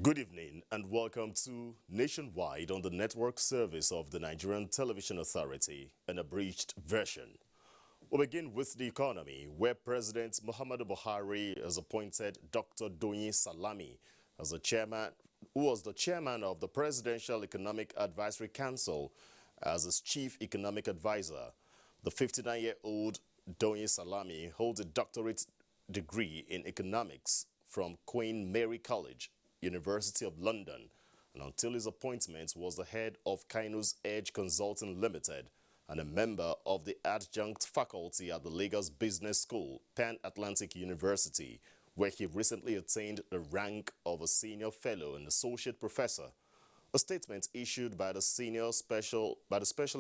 Good evening and welcome to Nationwide on the network service of the Nigerian Television Authority, an abridged version. We'll begin with the economy, where President Muhammadu Buhari has appointed Dr. Doyin Salami as the chairman, who was the chairman of the Presidential Economic Advisory Council, as his chief economic advisor. The 59-year-old Doyin Salami holds a doctorate degree in economics from Queen Mary College, University of London, and until his appointment was the head of Kainu's Edge Consulting Limited and a member of the adjunct faculty at the Lagos Business School, Pan Atlantic University, where he recently attained the rank of a senior fellow and associate professor. A statement issued by the special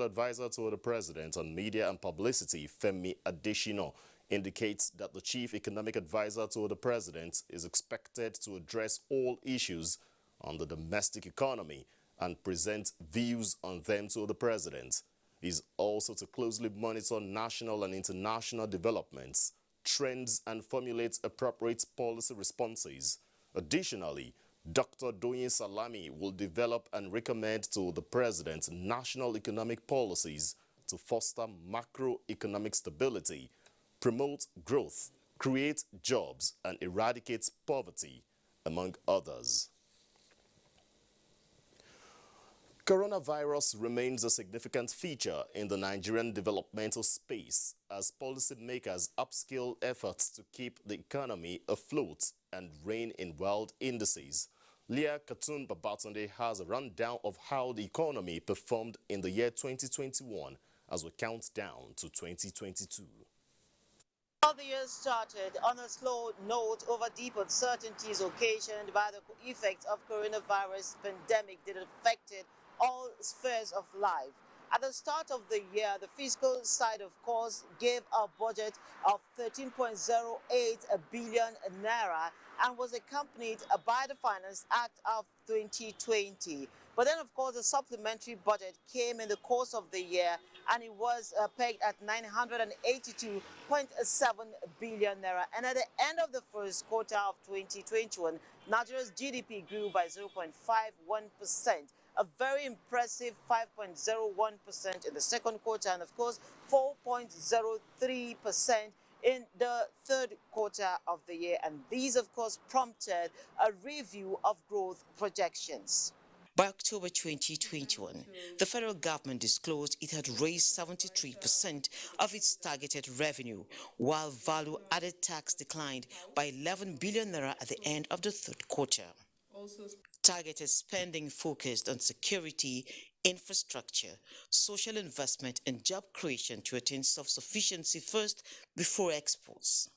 advisor to the president on media and publicity, Femi Adesina, indicates that the chief economic advisor to the president is expected to address all issues on the domestic economy and present views on them to the president. He is also to closely monitor national and international developments, trends, and formulate appropriate policy responses. Additionally, Dr. Doyin Salami will develop and recommend to the president national economic policies to foster macroeconomic stability, promote growth, create jobs, and eradicate poverty, among others. Coronavirus remains a significant feature in the Nigerian developmental space as policymakers upscale efforts to keep the economy afloat and rein in world indices. Leah Katun Babatunde has a rundown of how the economy performed in the year 2021 as we count down to 2022. How the year started on a slow note over deep uncertainties occasioned by the effects of coronavirus pandemic that affected all spheres of life. At the start of the year, the fiscal side, of course, gave a budget of 13.08 billion naira and was accompanied by the Finance Act of 2020. But then, of course, the supplementary budget came in the course of the year and it was pegged at 982.7 billion naira. And at the end of the first quarter of 2021, Nigeria's GDP grew by 0.51%. A very impressive 5.01% in the second quarter and, of course, 4.03% in the third quarter of the year. And these, of course, prompted a review of growth projections. By October 2021, the federal government disclosed it had raised 73% of its targeted revenue, while value-added tax declined by 11 billion naira at the end of the third quarter. Targeted spending focused on security, infrastructure, social investment, and job creation to attain self-sufficiency first before exports.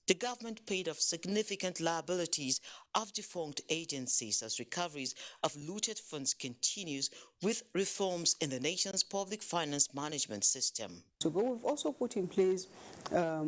The government paid off significant liabilities of defunct agencies as recoveries of looted funds continues with reforms in the nation's public finance management system. So, but we've also put in place a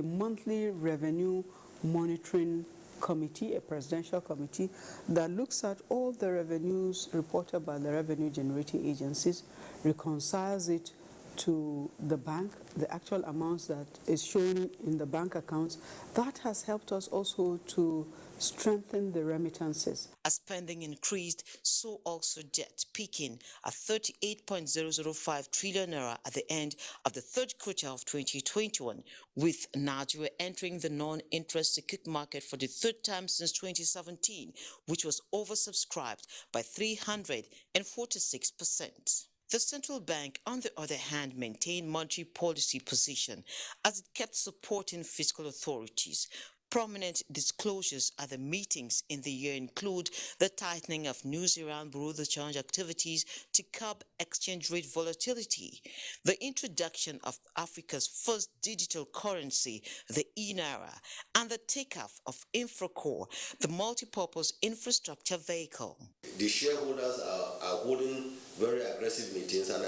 monthly revenue monitoring committee, a presidential committee that looks at all the revenues reported by the revenue generating agencies, reconciles it to the bank, the actual amounts that is shown in the bank accounts. That has helped us also to strengthen the remittances. As spending increased, so also debt, peaking at 38.005 trillion naira at the end of the third quarter of 2021, with Nigeria entering the non-interest secured market for the third time since 2017, which was oversubscribed by 346%. The central bank, on the other hand, maintained monetary policy position as it kept supporting fiscal authorities. Prominent disclosures at the meetings in the year include the tightening of New Zealand bureau de change activities to curb exchange rate volatility, the introduction of Africa's first digital currency, the e-naira, and the takeoff of Infracore, the multipurpose infrastructure vehicle. The shareholders are holding very aggressive meetings, and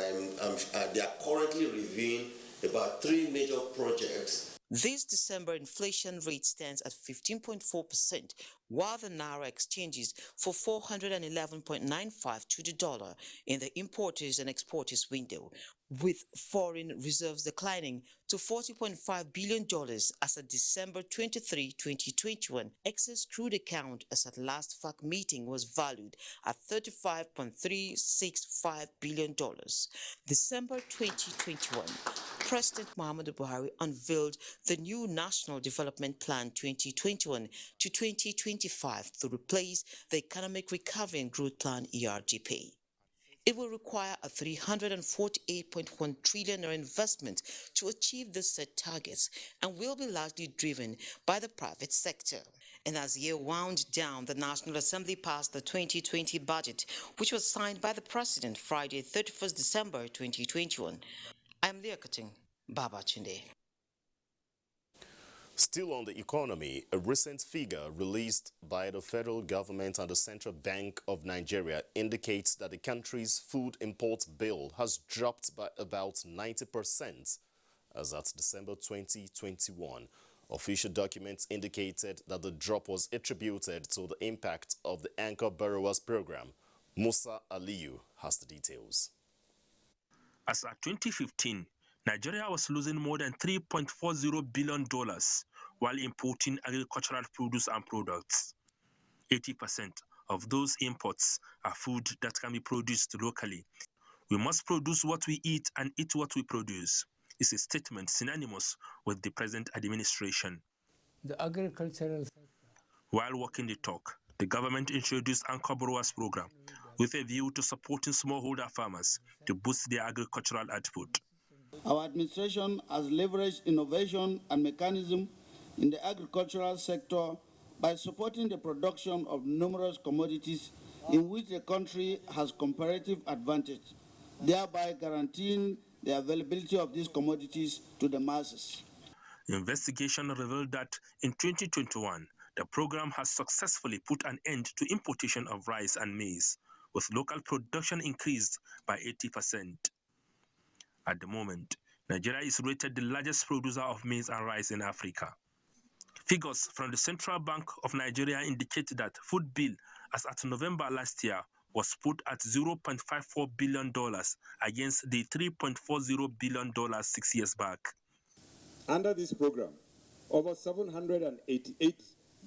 they are currently reviewing about 3 major projects. This December inflation rate stands at 15.4%, while the Naira exchanges for 411.95 to the dollar in the importers and exporters window, with foreign reserves declining to $40.5 billion as of December 23, 2021. Excess crude account as at last FAC meeting was valued at $35.365 billion. December 2021, President Muhammadu Buhari unveiled the new National Development Plan 2021 to 2025 to replace the Economic Recovery and Growth Plan ERGP. It will require a 348.1 trillion investment to achieve the set targets and will be largely driven by the private sector. And as the year wound down, the National Assembly passed the 2020 budget, which was signed by the President Friday, 31st December 2021. I'm Liakating Babachinde. Still on the economy, a recent figure released by the federal government and the Central Bank of Nigeria indicates that the country's food import bill has dropped by about 90% as at December 2021. Official documents indicated that the drop was attributed to the impact of the Anchor Borrowers Program. Musa Aliyu has the details. As at 2015, Nigeria was losing more than $3.40 billion while importing agricultural produce and products. 80% of those imports are food that can be produced locally. We must produce what we eat and eat what we produce. It's a statement synonymous with the present administration. The agricultural sector. While walking the talk, the government introduced Anchor Borrowers Program with a view to supporting smallholder farmers to boost their agricultural output. Our administration has leveraged innovation and mechanism in the agricultural sector by supporting the production of numerous commodities in which the country has comparative advantage, thereby guaranteeing the availability of these commodities to the masses. Investigation revealed that in 2021, the program has successfully put an end to importation of rice and maize, with local production increased by 80%. At the moment, Nigeria is rated the largest producer of maize and rice in Africa. Figures from the Central Bank of Nigeria indicate that food bill as at November last year was put at $0.54 billion against the $3.40 billion 6 years back. Under this program, over 788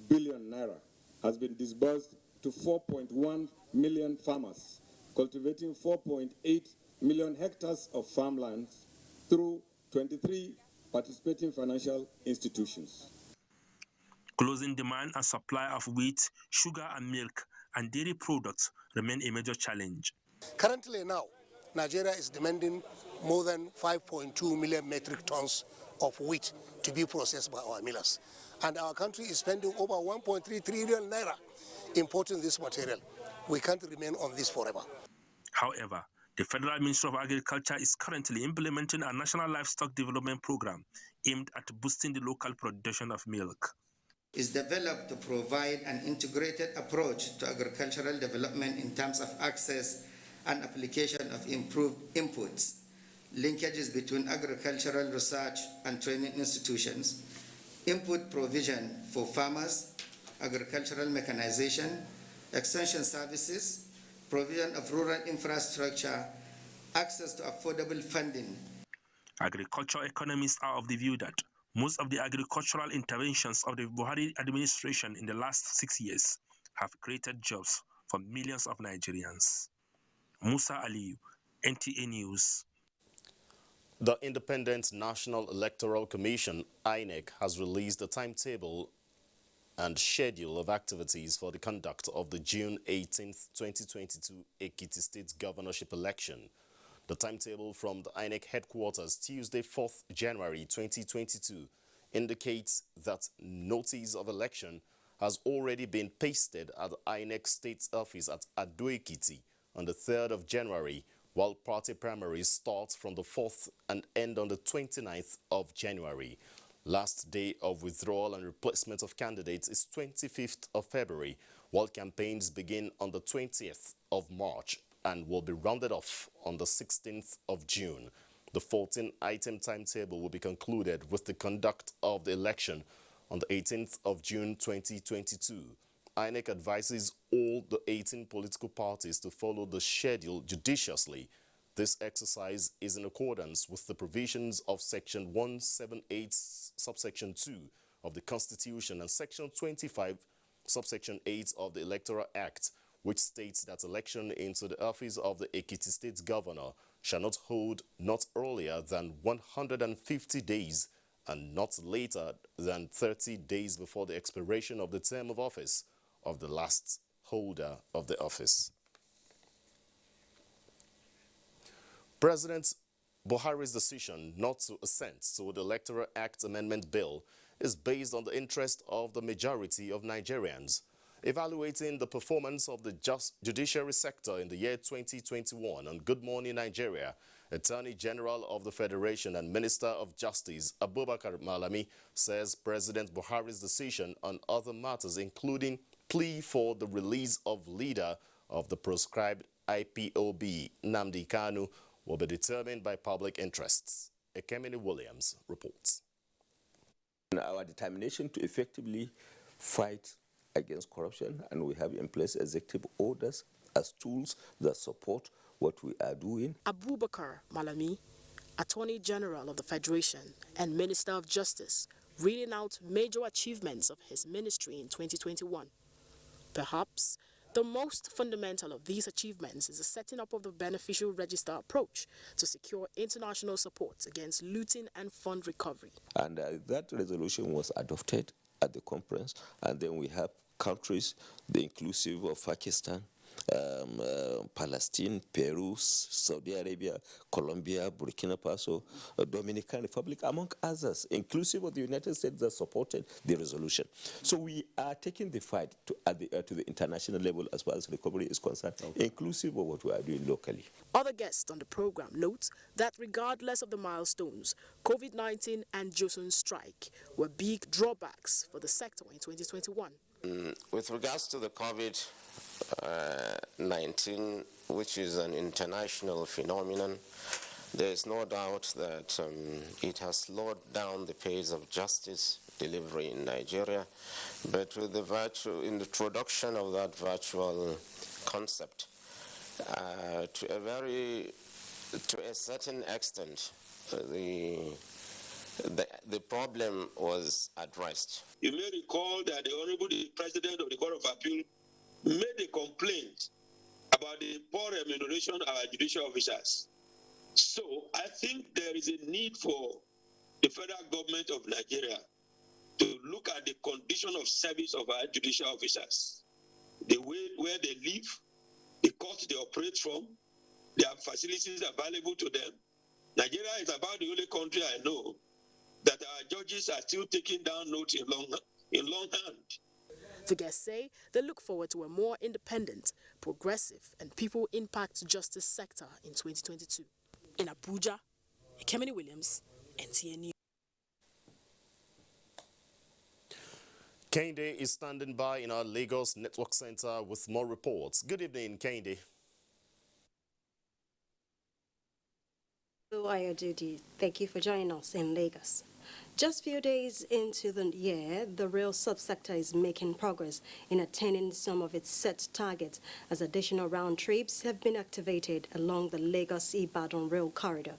billion naira has been disbursed to 4.1 million farmers, cultivating 4.8 million hectares of farmlands through 23 participating financial institutions. Closing demand and supply of wheat, sugar and milk and dairy products remain a major challenge. Currently now, Nigeria is demanding more than 5.2 million metric tons of wheat to be processed by our millers. And our country is spending over 1.3 trillion naira importing this material. We can't remain on this forever. However, the Federal Ministry of Agriculture is currently implementing a national livestock development program aimed at boosting the local production of milk. Is developed to provide an integrated approach to agricultural development in terms of access and application of improved inputs, linkages between agricultural research and training institutions, input provision for farmers, agricultural mechanization, extension services, provision of rural infrastructure, access to affordable funding. Agriculture economists are of the view that most of the agricultural interventions of the Buhari administration in the last 6 years have created jobs for millions of Nigerians. Musa Aliyu, NTA News. The Independent National Electoral Commission, INEC, has released a timetable and schedule of activities for the conduct of the June 18, 2022 Ekiti State governorship election. The timetable from the INEC headquarters Tuesday 4th January 2022 indicates that notice of election has already been pasted at the INEC State Office at Ado-Ekiti on the 3rd of January, while party primaries start from the 4th and end on the 29th of January. Last day of withdrawal and replacement of candidates is 25th of February, while campaigns begin on the 20th of March and will be rounded off on the 16th of June. The 14-item timetable will be concluded with the conduct of the election on the 18th of June 2022. INEC advises all the 18 political parties to follow the schedule judiciously. This exercise is in accordance with the provisions of Section 178, subsection 2 of the Constitution and Section 25, subsection 8 of the Electoral Act, which states that election into the office of the Ekiti State Governor shall not hold not earlier than 150 days and not later than 30 days before the expiration of the term of office of the last holder of the office. President Buhari's decision not to assent to the Electoral Act Amendment Bill is based on the interest of the majority of Nigerians. Evaluating the performance of the judiciary sector in the year 2021 on Good Morning Nigeria, Attorney General of the Federation and Minister of Justice Abubakar Malami says President Buhari's decision on other matters, including plea for the release of leader of the proscribed IPOB, Nnamdi Kanu, will be determined by public interests. Ekemini Williams reports. Our determination to effectively fight against corruption, and we have in place executive orders as tools that support what we are doing. Abubakar Malami, Attorney General of the Federation and Minister of Justice, reading out major achievements of his ministry in 2021. Perhaps the most fundamental of these achievements is the setting up of the beneficial register approach to secure international support against looting and fund recovery. And that resolution was adopted at the conference, and then we have countries, the inclusive of Pakistan, Palestine, Peru, Saudi Arabia, Colombia, Burkina Faso, Dominican Republic, among others, inclusive of the United States, that supported the resolution. So we are taking the fight to the international level as far as recovery is concerned, inclusive of what we are doing locally. Other guests on the program note that regardless of the milestones, COVID-19 and Joseon's strike were big drawbacks for the sector in 2021. With regards to the COVID-19, which is an international phenomenon, there is no doubt that it has slowed down the pace of justice delivery in Nigeria. But with the introduction of that virtual concept, to a certain extent, the problem was addressed. You may recall that the Honorable President of the Court of Appeal made a complaint about the poor remuneration of our judicial officers. So I think there is a need for the federal government of Nigeria to look at the condition of service of our judicial officers, the way where they live, the court they operate from, their facilities available to them. Nigeria is about the only country I know that our judges are still taking down notes in longhand. The guests say they look forward to a more independent, progressive, and people-impact justice sector in 2022. In Abuja, Ekemini Williams, NTA News. Kende is standing by in our Lagos Network Center with more reports. Good evening, Kende. Hello, Ayodudi. Thank you for joining us in Lagos. Just few days into the year, the rail subsector is making progress in attaining some of its set targets as additional round trips have been activated along the Lagos-Ibadan rail corridor.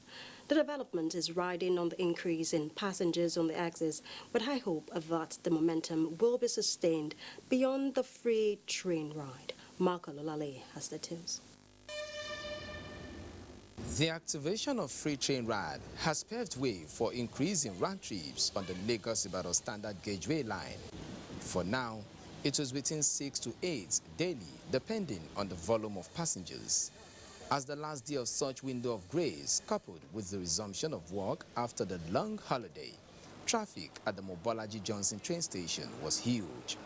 The development is riding on the increase in passengers on the axis, with high hope that the momentum will be sustained beyond the free train ride. Marco Lolale has the details. The activation of free train ride has paved way for increasing round trips on the Lagos-Ibadan standard gaugeway line. For now, it is between 6 to 8 daily, depending on the volume of passengers. As the last day of such window of grace, coupled with the resumption of work after the long holiday, traffic at the Mobolaji Johnson train station was huge.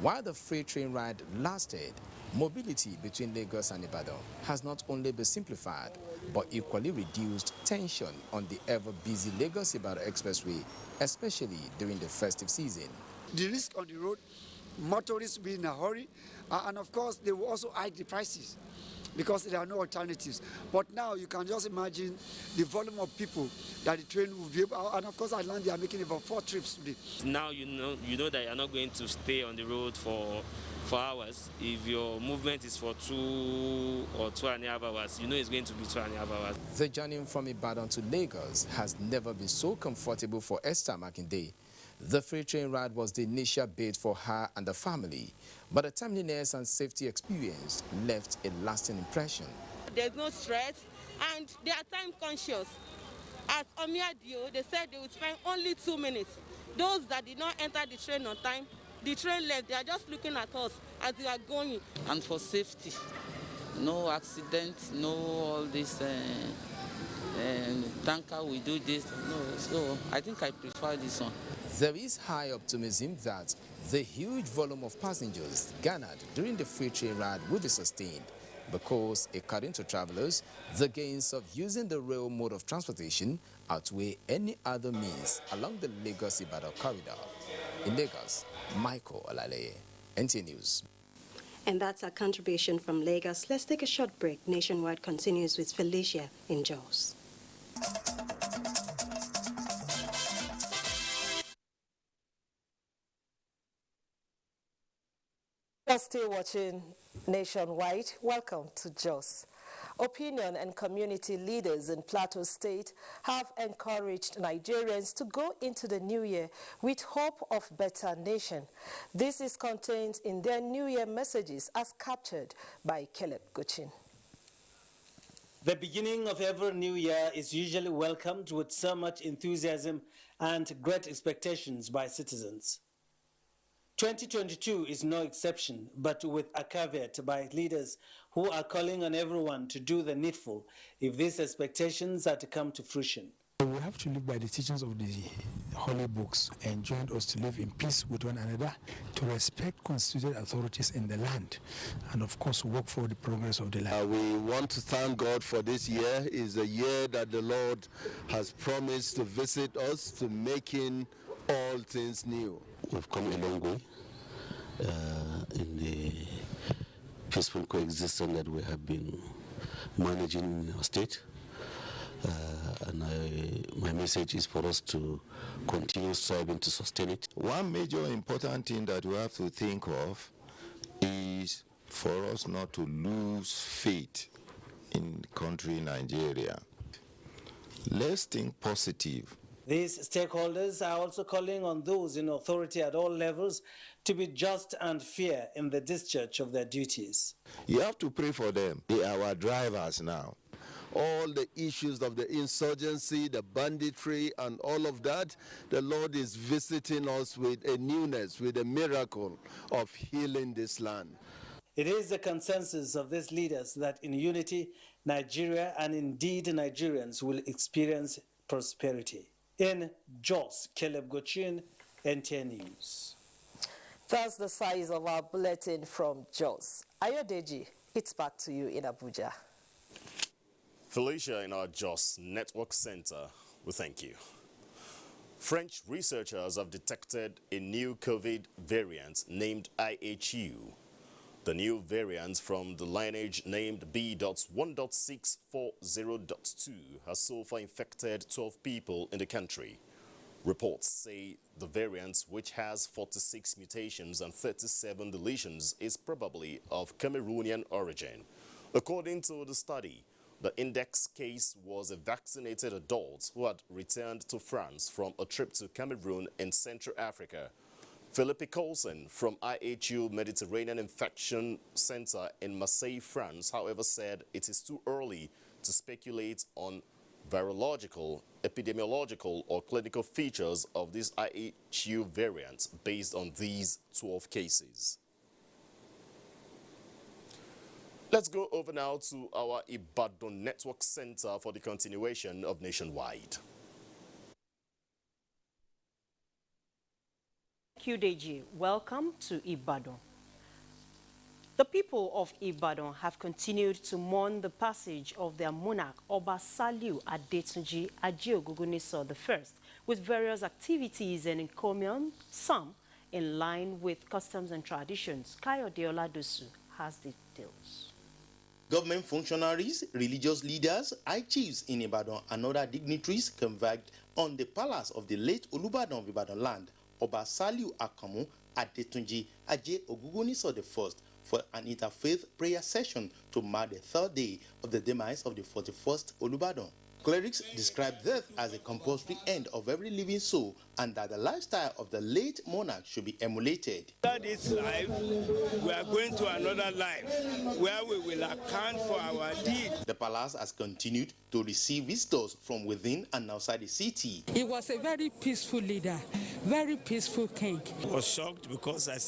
While the freight train ride lasted, mobility between Lagos and Ibadan has not only been simplified, but equally reduced tension on the ever-busy Lagos-Ibadan expressway, especially during the festive season. The risk on the road, motorists will be in a hurry, and of course they will also hike the prices because there are no alternatives. But now you can just imagine the volume of people that the train will be able, and of course at land they are making about 4 trips today. Now you know that you're not going to stay on the road for hours. If your movement is for 2 or 2.5 hours, you know it's going to be 2.5 hours. The journey from Ibadan to Lagos has never been so comfortable for Esther Makinde. The freight train ride was the initial bait for her and the family, but the timeliness and safety experience left a lasting impression. There's no stress, and they are time conscious. At Omiadio, they said they would spend only 2 minutes. Those that did not enter the train on time, the train left. They are just looking at us as we are going. And for safety, no accident, no all this tanker we do this. No, so I think I prefer this one. There is high optimism that the huge volume of passengers garnered during the freight train ride will be sustained because, according to travelers, the gains of using the rail mode of transportation outweigh any other means along the Lagos-Ibadan corridor. In Lagos, Michael Olaleye, NTA News. And that's our contribution from Lagos. Let's take a short break. Nationwide continues with Felicia in Jos. You're still watching Nationwide. Welcome to Jos. Opinion and community leaders in Plateau State have encouraged Nigerians to go into the new year with hope of better nation. This is contained in their New Year messages as captured by Caleb Guchin. The beginning of every new year is usually welcomed with so much enthusiasm and great expectations by citizens. 2022 is no exception, but with a caveat by leaders who are calling on everyone to do the needful if these expectations are to come to fruition. We have to live by the teachings of the holy books and join us to live in peace with one another, to respect constituted authorities in the land, and of course work for the progress of the land. We want to thank God for this year. It's a year that the Lord has promised to visit us, to making all things new. We've come a long way in the peaceful coexistence that we have been managing in our state. My message is for us to continue striving to sustain it. One major important thing that we have to think of is for us not to lose faith in the country Nigeria. Let's think positive. These stakeholders are also calling on those in authority at all levels to be just and fair in the discharge of their duties. You have to pray for them. They are our drivers now. All the issues of the insurgency, the banditry, and all of that, the Lord is visiting us with a newness, with a miracle of healing this land. It is the consensus of these leaders that in unity, Nigeria and indeed Nigerians will experience prosperity. In Jos, Caleb Gochin, NTA News. That's the size of our bulletin from Jos. Ayodeji, it's back to you in Abuja. Felicia in our Jos Network Center, we thank you. French researchers have detected a new COVID variant named IHU. The new variant from the lineage named B.1.640.2 has so far infected 12 people in the country. Reports say the variant, which has 46 mutations and 37 deletions, is probably of Cameroonian origin. According to the study, the index case was a vaccinated adult who had returned to France from a trip to Cameroon in Central Africa. Philippe Colson from IHU Mediterranean Infection Center in Marseille, France, however, said it is too early to speculate on virological, epidemiological, or clinical features of this IHU variant based on these 12 cases. Let's go over now to our Ibadan Network Center for the continuation of Nationwide. Thank you, Deji. Welcome to Ibadan. The people of Ibadan have continued to mourn the passage of their monarch, Oba Saliu Adetunji Ajeogungunniso I, with various activities and encomium, some in line with customs and traditions. Kayode Oladosu has details. Government functionaries, religious leaders, high chiefs in Ibadan and other dignitaries converged on the palace of the late Olubadan of Ibadan land, Oba Saliu Akamu Adetunji Ajeogungunniso I, for an interfaith prayer session to mark the third day of the demise of the 41st Olubadan. Clerics described death as a compulsory end of every living soul and that the lifestyle of the late monarch should be emulated. After this life, we are going to another life where we will account for our deeds. The palace has continued to receive visitors from within and outside the city. He was a very peaceful leader, very peaceful king. I was shocked because I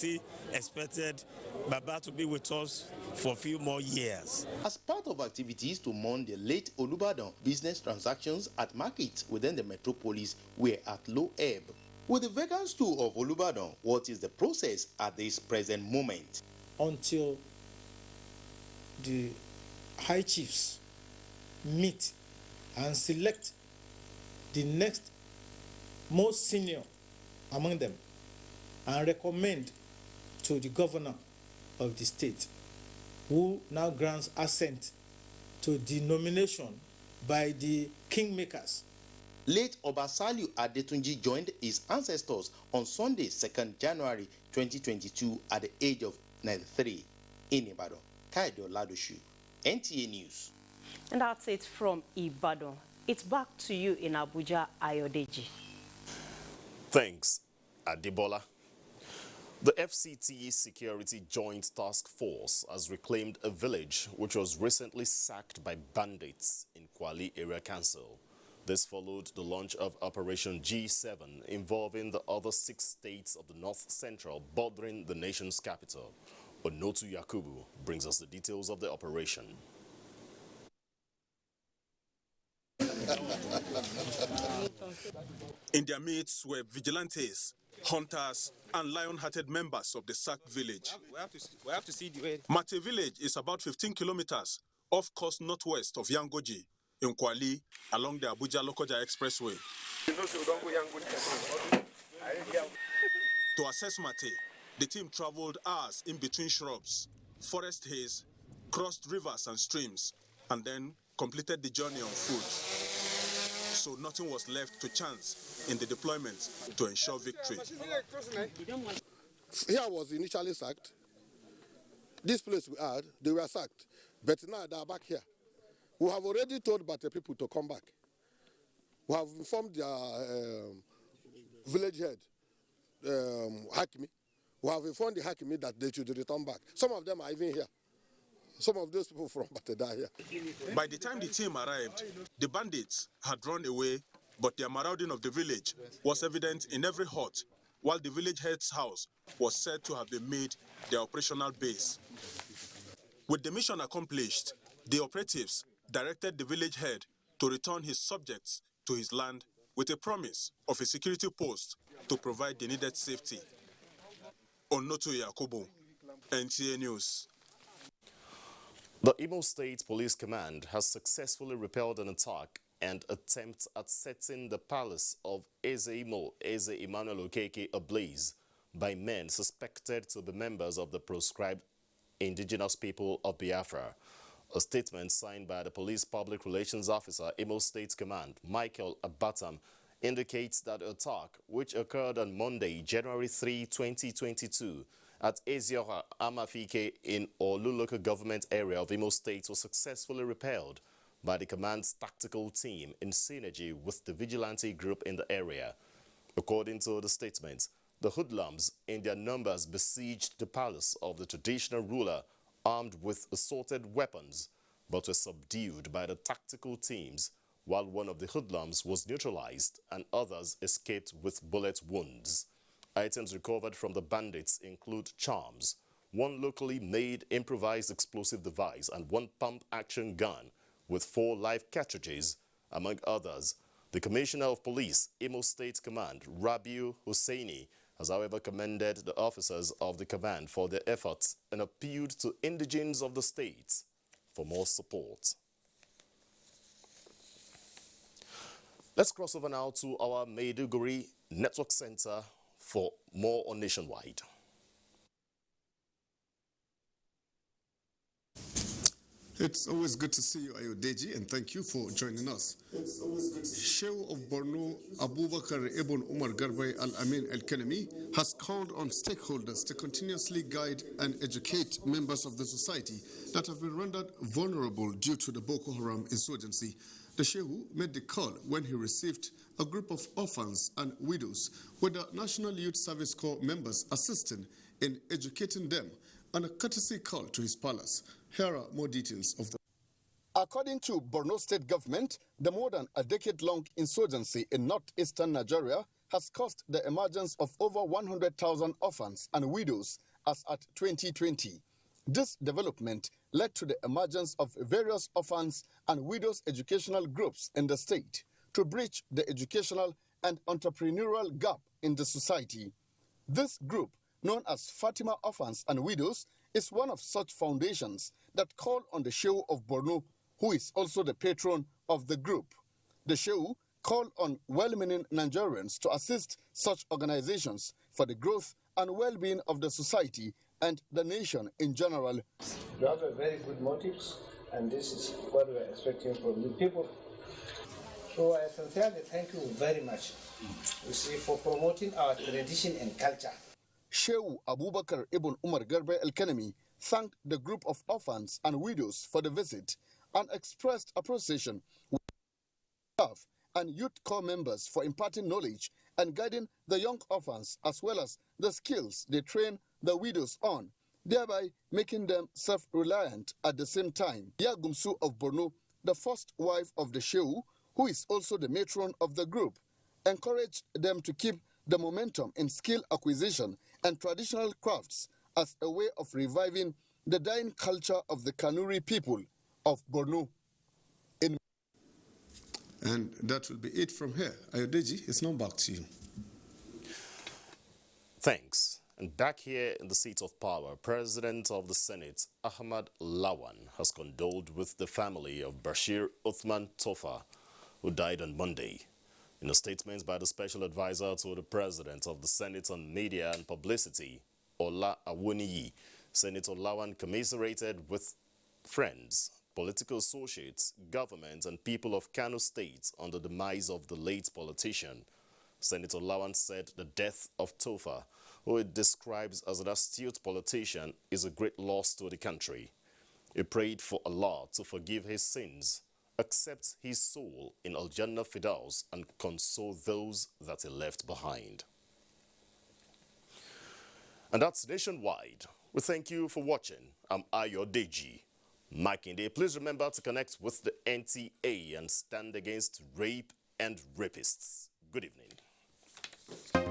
expected Baba to be with us for a few more years. As part of activities to mourn the late Olubadan, business transactions at markets within the metropolis were at low ebb. With the vacant stool of Olubadan, what is the process at this present moment? Until the high chiefs meet and select the next most senior among them and recommend to the governor of the state, who now grants assent to the nomination by the kingmakers. Late Oba Saliu Adetunji joined his ancestors on Sunday, 2nd January 2022 at the age of 93 in Ibadan. Kayode Oladosu, NTA News. And that's it from Ibadan. It's back to you in Abuja, Ayodeji. Thanks, Adibola. The FCT Security Joint Task Force has reclaimed a village which was recently sacked by bandits in Kwali Area Council. This followed the launch of Operation G7 involving the other 6 states of the North Central bordering the nation's capital. Onotu Yakubu brings us the details of the operation. In their midst were vigilantes, hunters, and lion-hearted members of the sacked village. We have to see the way. Mate village is about 15 kilometers off coast northwest of Yangoji, in Kwali, along the Abuja-Lokoja Expressway. To assess Mate, the team traveled hours in between shrubs, forest haze, crossed rivers and streams, and then completed the journey on foot. So nothing was left to chance in the deployment to ensure victory. Here was initially sacked. This place we had, they were sacked. But now they are back here. We have already told Bate people to come back. We have informed their village head, Hakimi. We have informed the Hakimi that they should return back. Some of them are even here. Some of those people from Bate are here. By the time the team arrived, the bandits had run away, but their marauding of the village was evident in every hut, while the village head's house was said to have been made their operational base. With the mission accomplished, the operatives directed the village head to return his subjects to his land with a promise of a security post to provide the needed safety. Onotu Yakubu, NTA News. The Imo State Police Command has successfully repelled an attack and attempt at setting the palace of Eze Emmanuel Okeke ablaze by men suspected to be members of the proscribed indigenous people of Biafra. A statement signed by the police public relations officer, Imo State Command, Michael Abatam, indicates that the attack, which occurred on Monday, January 3, 2022, at Eziora Amafike in Olu local government area of Imo State, was successfully repelled by the command's tactical team in synergy with the vigilante group in the area. According to the statement, the hoodlums in their numbers besieged the palace of the traditional ruler armed with assorted weapons, but were subdued by the tactical teams, while one of the hoodlums was neutralized and others escaped with bullet wounds. Items recovered from the bandits include charms, one locally made improvised explosive device, and one pump-action gun with 4 live cartridges, among others. The Commissioner of Police, Imo State Command, Rabiu Hussaini, has however commended the officers of the command for their efforts and appealed to indigenes of the state for more support. Let's cross over now to our Maiduguri Network Center for more on Nationwide. It's always good to see you, Ayodeji, and thank you for joining us. It's always good to see you. Sheikh of Borno, Abubakar Ibn Umar Garbai Al-Amin Al-Kanemi, has called on stakeholders to continuously guide and educate members of the society that have been rendered vulnerable due to the Boko Haram insurgency. The Sheikh made the call when he received a group of orphans and widows with the National Youth Service Corps members assisting in educating them, and a courtesy call to his palace. Here are more details of the... According to Borno State government, the more than a decade-long insurgency in northeastern Nigeria has caused the emergence of over 100,000 orphans and widows as at 2020. This development led to the emergence of various orphans and widows educational groups in the state to bridge the educational and entrepreneurial gap in the society. This group, known as Fatima Orphans and Widows, is one of such foundations that call on the Sheikh of Borno, who is also the patron of the group. The Sheikh called on well-meaning Nigerians to assist such organizations for the growth and well-being of the society and the nation in general. You have a very good motives, and this is what we are expecting from you people. So I sincerely thank you very much, you see, for promoting our tradition and culture. Sheikh Abubakar Ibn Umar Garbai Al-Kanemi thanked the group of orphans and widows for the visit and expressed appreciation with staff and youth corps members for imparting knowledge and guiding the young orphans as well as the skills they train the widows on, thereby making them self-reliant at the same time. Yagumsu of Borno, the first wife of the Sheikh, who is also the matron of the group, encouraged them to keep the momentum in skill acquisition and traditional crafts as a way of reviving the dying culture of the Kanuri people of Borno. And that will be it from here. Ayodeji, it's now back to you. Thanks. And back here in the seat of power, President of the Senate, Ahmad Lawan, has condoled with the family of Bashir Uthman Tofa, who died on Monday. In a statement by the Special Advisor to the President of the Senate on Media and Publicity, Ola Awoniyi, Senator Lawan commiserated with friends, political associates, government, and people of Kano State on the demise of the late politician. Senator Lawan said the death of Tofa, who it describes as an astute politician, is a great loss to the country. He prayed for Allah to forgive his sins, accept his soul in Al-Jannah Firdaus, and console those that he left behind. And that's Nationwide. We thank you for watching. I'm Ayodeji Makinde. Please remember to connect with the NTA and stand against rape and rapists. Good evening.